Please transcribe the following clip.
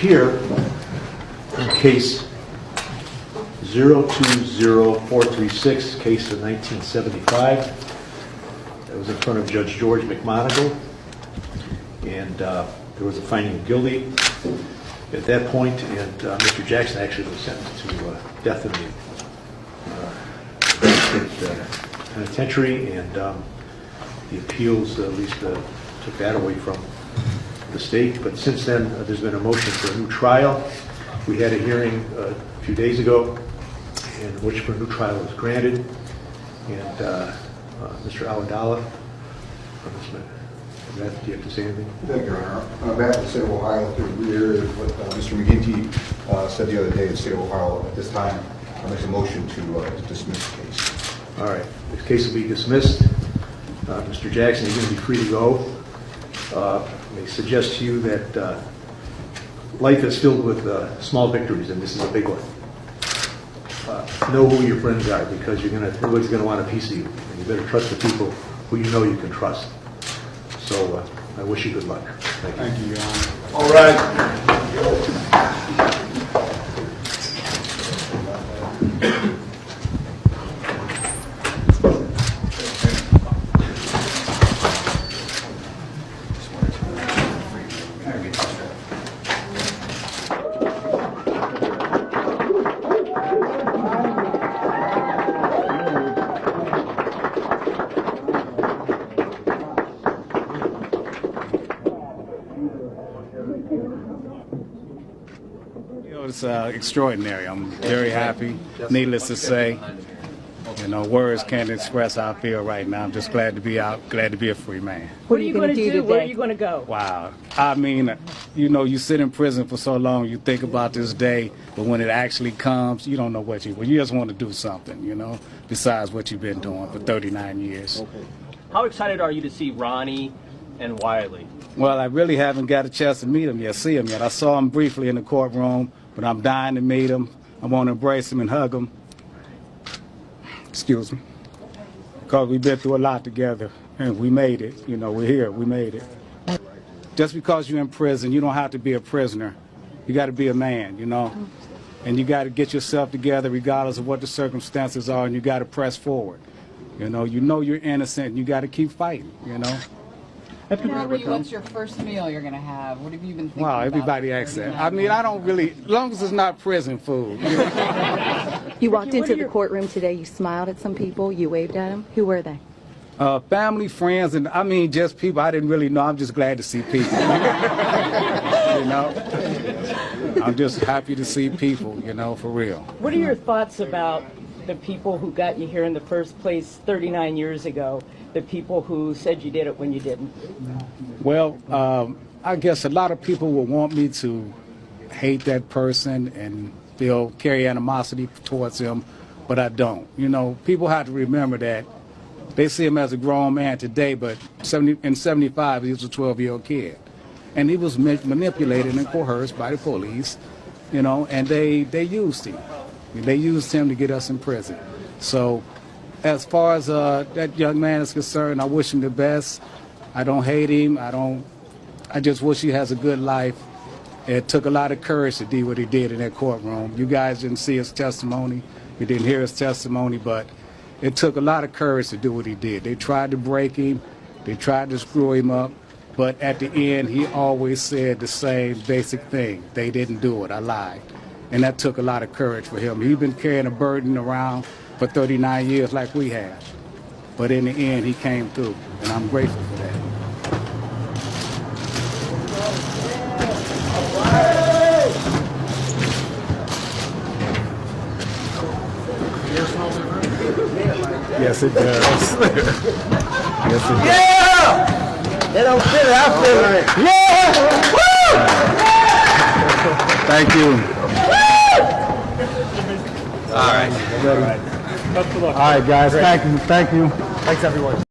here in case 020436, case of 1975. That was in front of Judge George McMonigle, and there was a finding of guilty at that point, and Mr. Jackson actually was sentenced to death in the penitentiary, and the appeals at least took that away from the state. But since then, there's been a motion for a new trial. We had a hearing a few days ago in which for a new trial was granted, and Mr. Awadala, do you have to say anything? Thank you, Your Honor. On behalf of the state of Ohio, to reiterate what Mr. McGinty said the other day, the state of Ohio at this time makes a motion to dismiss the case. All right. The case will be dismissed. Mr. Jackson, you're going to be free to go. I suggest to you that life is filled with small victories, and this is a big one. Know who your friends are, because everybody's going to want a piece of you, and you better trust the people who you know you can trust. So I wish you good luck. Thank you. Thank you, Your Honor. All right. It's extraordinary. I'm very happy. Needless to say, words can't express how I feel right now. I'm just glad to be out, glad to be a free man. What are you going to do today? Where are you going to go? Wow. I mean, you sit in prison for so long, you think about this day, but when it actually comes, you don't know what you just want to do something, besides what you've been doing for 39 years. How excited are you to see Ronnie and Wiley? Well, I really haven't got a chance to meet him yet, see him yet. I saw him briefly in the courtroom, but I'm dying to meet him. I want to embrace him and hug him. Excuse me. Because we've been through a lot together, and we made it. We're here. We made it. Just because you're in prison, you don't have to be a prisoner. You got to be a man, And you got to get yourself together regardless of what the circumstances are, and you got to press forward. You know you're innocent, and you got to keep fighting, What's your first meal you're going to have? What have you been thinking Wow, about? everybody asks that. I mean, I don't really, as long as it's not prison food. You walked into the courtroom today, you smiled at some people, you waved at them. Who were they? Family, friends, and I mean just people I didn't really know. I'm just glad to see people. I'm just happy to see people, for real. What are your thoughts about the people who got you here in the first place 39 years ago? The people who said you did it when you didn't? Well, I guess a lot of people will want me to hate that person and they'll carry animosity towards him, but I don't. People have to remember that they see him as a grown man today, but in 75 he was a 12-year-old kid. And he was manipulated and coerced by the police, and they used him. They used him to get us in prison. So as far as that young man is concerned, I wish him the best. I don't hate him. I just wish he has a good life. It took a lot of courage to do what he did in that courtroom. You guys didn't see his testimony. You didn't hear his testimony, but it took a lot of courage to do what he did. They tried to break him. They tried to screw him up. But at the end, he always said the same basic thing. They didn't do it. I lied. And that took a lot of courage for him. He's been carrying a burden around for 39 years like we have. But in the end, he came through, and I'm grateful for that. Yes, it does. Yes, it does. Yeah! They don't feel it. I feel it. Yeah! Woo! Thank you. All right. All right, guys. Thank you. Thanks, everyone.